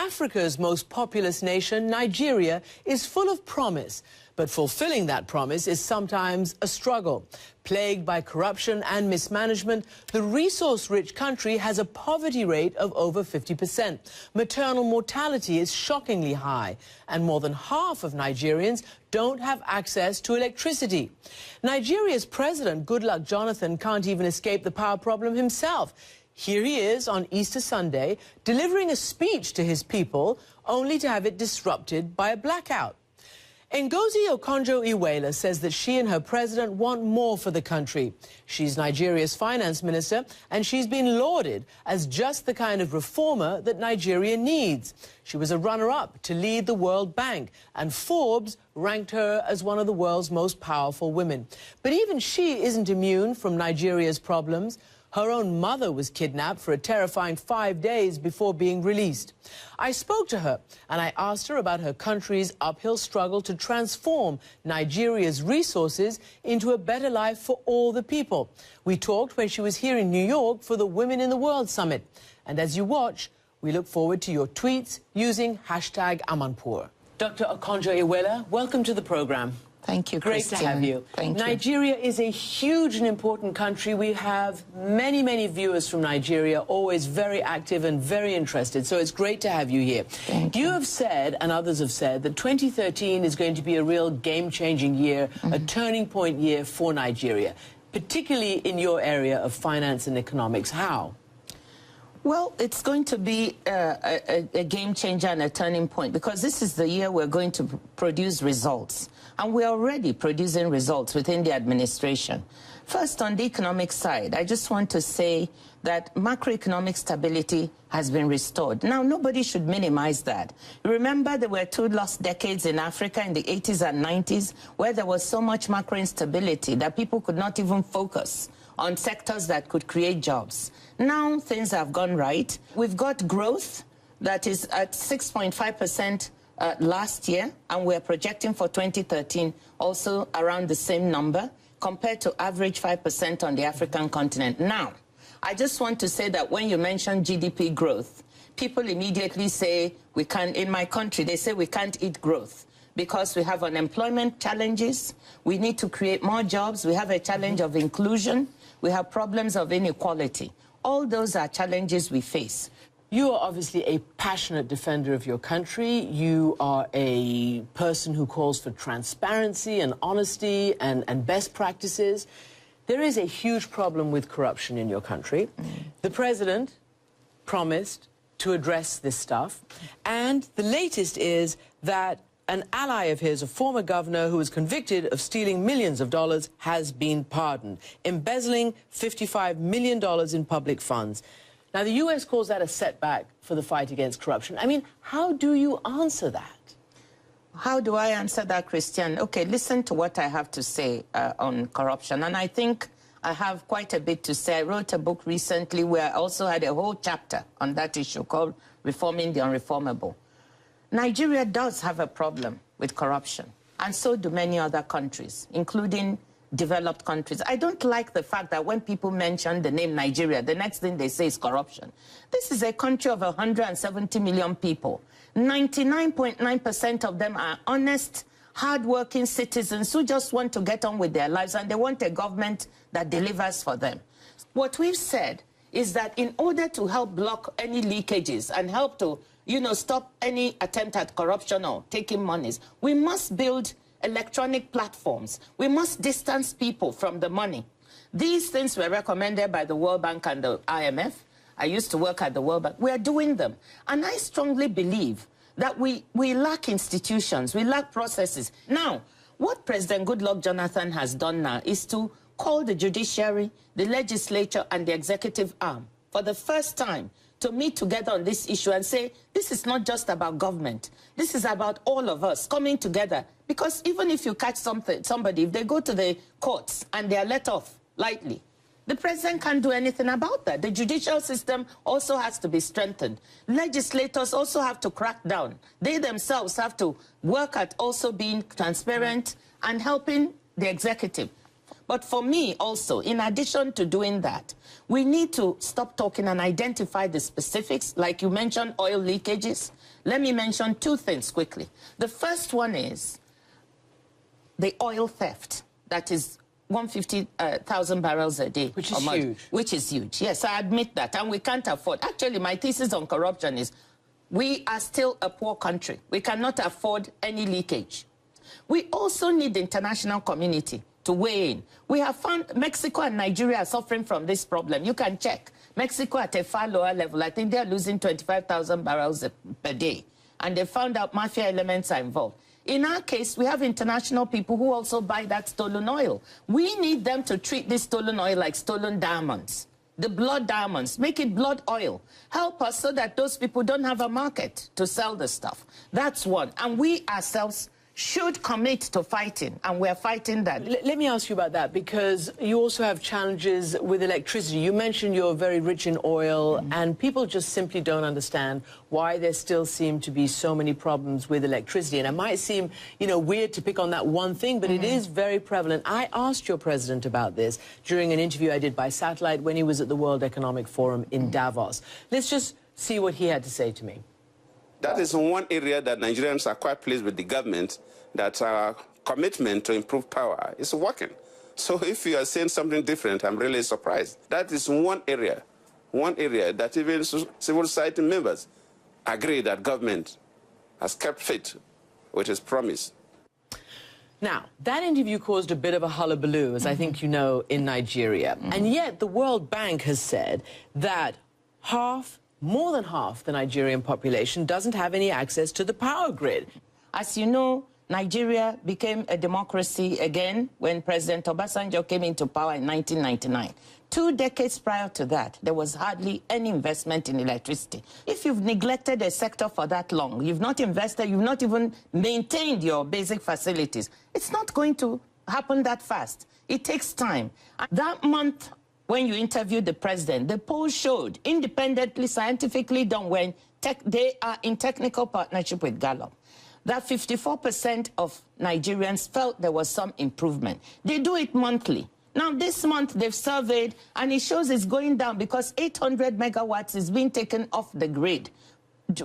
Africa's most populous nation, Nigeria, is full of promise, but fulfilling that promise is sometimes a struggle. Plagued by corruption and mismanagement, the resource-rich country has a poverty rate of over 50%. Maternal mortality is shockingly high, and more than half of Nigerians don't have access to electricity. Nigeria's president, Goodluck Jonathan, can't even escape the power problem himself. Here he is on Easter Sunday, delivering a speech to his people, only to have it disrupted by a blackout. Ngozi Okonjo-iweala says that she and her president want more for the country. She's Nigeria's finance minister, and she's been lauded as just the kind of reformer that Nigeria needs. She was a runner-up to lead the World Bank, and Forbes ranked her as one of the world's most powerful women. But even she isn't immune from Nigeria's problems. Her own mother was kidnapped for a terrifying 5 days before being released. I spoke to her and I asked her about her country's uphill struggle to transform Nigeria's resources into a better life for all the people. We talked when she was here in New York for the Women in the World Summit. And as you watch, we look forward to your tweets using #Amanpour. Dr. Okonjo-iweala, welcome to the program. Thank you, Great Christiane. to have you. Thank you. Nigeria is a huge and important country. We have many, many viewers from Nigeria, always very active and very interested. So it's great to have you here. Thank you. You have said, and others have said, that 2013 is going to be a real game-changing year, a turning point year for Nigeria, particularly in your area of finance and economics. How? Well, it's going to be a game changer and a turning point, because this is the year we're going to produce results. And we're already producing results within the administration. First, on the economic side, I just want to say that macroeconomic stability has been restored. Now, nobody should minimize that. Remember, there were 2 lost decades in Africa in the 80s and 90s, where there was so much macro instability that people could not even focus on sectors that could create jobs. Now, things have gone right. We've got growth that is at 6.5% last year, and we're projecting for 2013 also around the same number, compared to average 5% on the African continent. Now, I just want to say that when you mention GDP growth, people immediately say, we can't, in my country, they say we can't eat growth because we have unemployment challenges, we need to create more jobs, we have a challenge of inclusion, we have problems of inequality. All those are challenges we face. You are obviously a passionate defender of your country. You are a person who calls for transparency and honesty and best practices. There is a huge problem with corruption in your country. The president promised to address this stuff. And the latest is that an ally of his, a former governor who was convicted of stealing millions of dollars, has been pardoned, embezzling $55 million in public funds. Now, the U.S. calls that a setback for the fight against corruption. I mean, how do you answer that? How do I answer that, Christiane? Okay, listen to what I have to say on corruption. And I think I have quite a bit to say. I wrote a book recently where I also had a whole chapter on that issue called Reforming the Unreformable. Nigeria does have a problem with corruption, and so do many other countries, including developed countries. I don't like the fact that when people mention the name Nigeria, the next thing they say is corruption. This is a country of 170 million people. 99.9% of them are honest, hard-working citizens who just want to get on with their lives, and they want a government that delivers for them. What we've said is that in order to help block any leakages and help to, stop any attempt at corruption or taking monies, we must build electronic platforms. We must distance people from the money. These things were recommended by the World Bank and the IMF. I used to work at the World Bank. We are doing them. And I strongly believe that we lack institutions, we lack processes. Now, what President Goodluck Jonathan has done now is to call the judiciary, the legislature, and the executive arm for the first time to meet together on this issue and say, this is not just about government. This is about all of us coming together. Because even if you catch somebody, if they go to the courts and they are let off lightly, the president can't do anything about that. The judicial system also has to be strengthened. Legislators also have to crack down. They themselves have to work at also being transparent and helping the executive. But for me also, in addition to doing that, we need to stop talking and identify the specifics. Like you mentioned, oil leakages. Let me mention two things quickly. The first one is the oil theft. That is 150,000 barrels a day. Which is huge. Which is huge. Yes, I admit that. And we can't afford. Actually, my thesis on corruption is we are still a poor country. We cannot afford any leakage. We also need the international community to weigh in. We have found Mexico and Nigeria are suffering from this problem. You can check. Mexico at a far lower level. I think they're losing 25,000 barrels per day. And they found out mafia elements are involved. In our case, we have international people who also buy that stolen oil. We need them to treat this stolen oil like stolen diamonds. The blood diamonds, make it blood oil. Help us so that those people don't have a market to sell the stuff. That's one. And we ourselves should commit to fighting, and we're fighting that. Let me ask you about that, because you also have challenges with electricity. You mentioned you're very rich in oil, and people just simply don't understand why there still seem to be so many problems with electricity. And it might seem, you know, weird to pick on that one thing, but it is very prevalent. I asked your president about this during an interview I did by satellite when he was at the World Economic Forum in Davos. Let's just see what he had to say to me. That is one area that Nigerians are quite pleased with the government, that our commitment to improve power is working. So if you are saying something different, I'm really surprised. That is one area that even civil society members agree that government has kept faith with its promise. Now, that interview caused a bit of a hullabaloo, as I think you know, in Nigeria. And yet the World Bank has said that more than half the Nigerian population doesn't have any access to the power grid. As you know, Nigeria became a democracy again when President Obasanjo came into power in 1999. 2 decades prior to that, there was hardly any investment in electricity. If you've neglected a sector for that long, you've not invested, you've not even maintained your basic facilities, it's not going to happen that fast. It takes time. That month, when you interviewed the president, the polls showed, independently, scientifically done, when they are in technical partnership with Gallup, that 54% of Nigerians felt there was some improvement. They do it monthly. Now, this month, they've surveyed, and it shows it's going down because 800 megawatts is being taken off the grid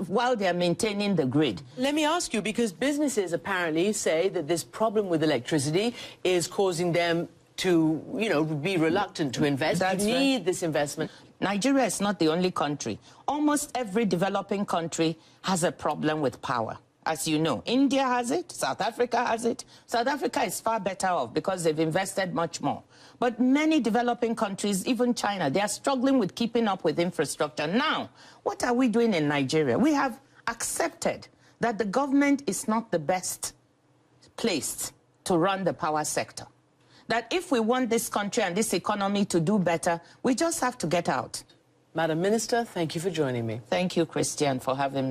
while they're maintaining the grid. Let me ask you, because businesses apparently say that this problem with electricity is causing them to, you know, be reluctant to invest. That's you need this investment. Nigeria is not the only country. Almost every developing country has a problem with power. As you know, India has it, South Africa has it. South Africa is far better off because they've invested much more. But many developing countries, even China, they are struggling with keeping up with infrastructure. Now, what are we doing in Nigeria? We have accepted that the government is not the best placed to run the power sector. That if we want this country and this economy to do better, we just have to get out. Madam Minister, thank you for joining me. Thank you, Christiane, for having me.